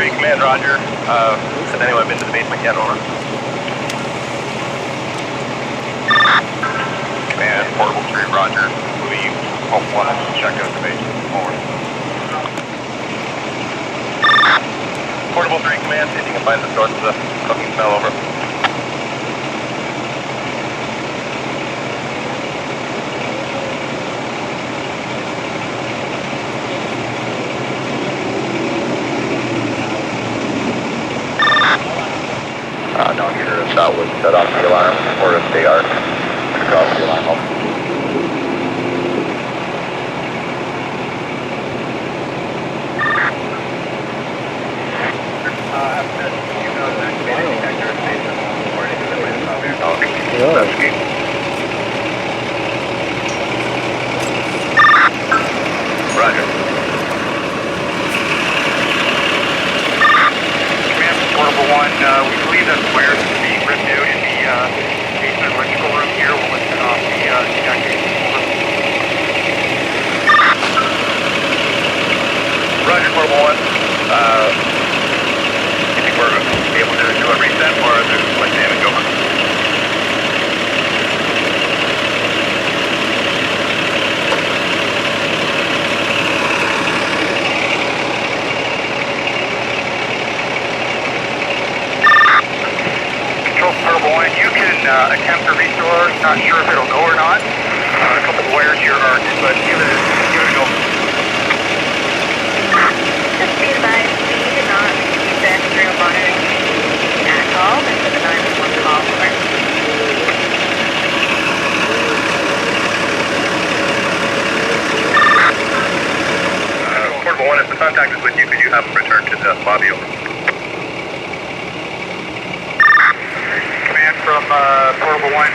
3, command, roger. Has anyone been to the basement yet, over? Command, portable 3, roger. We hope one has checked out the basement, over. Portable 3, command, see if you can find the source of the cooking smell, over. Not sure if that would set off the alarm or if they are going to cause the alarm up. Roger. Command from Portable 1, we believe that the wires are being ripped out in the basement electrical room here. We'll set off the deactivation. Roger, Portable 1. You think we're able to do a reset or is there too much damage, over? Portable 1, you can attempt to restore. Not sure if it'll go or not. A couple of wires here are, but give it a go. Just be advised, we did not receive the external monitoring at all. This is a 911 call. Over. Portable 1, if the contact is with you, could you have them return to the lobby, over? From Portable 1.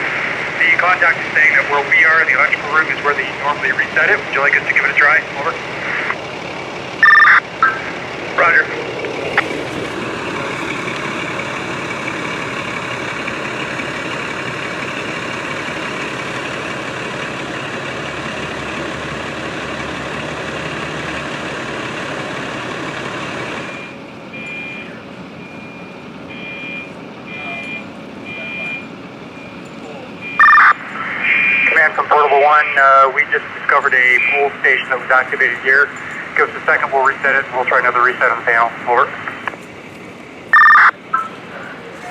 The contact is saying that where we are, the electrical room is where they normally reset it. Would you like us to give it a try? Over. Roger. Command from Portable 1, we just discovered a pool station that was activated here. Give us a second, we'll reset it, and we'll try another reset on the panel. Over.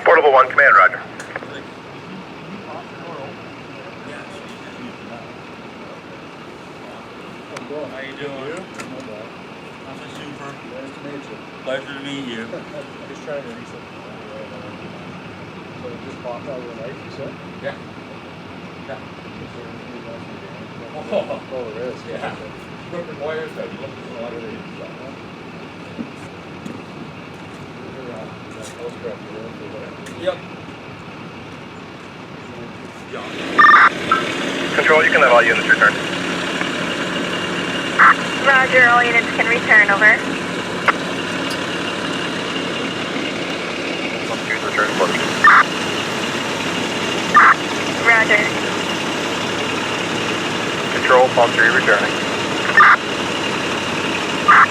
Portable 1, command, roger. How you doing? I'm a super. Nice to meet you. Pleasure to meet you. Just trying to reset. So it just popped out of the light, you said? Yeah. Yeah. Oh, there is. Yeah. Ripping wires out. You look at the water. Yep. Control, you can have all units return. Roger, all units can return. Over. Unsecured return closed. Roger. Control, Palm 3 returning.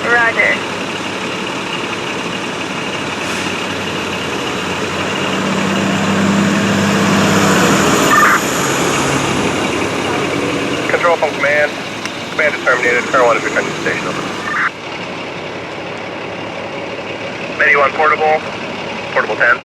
Roger. Control from command. Command is terminated. Current 1 is returning to the station. Over. Menu 1 portable. Portable 10.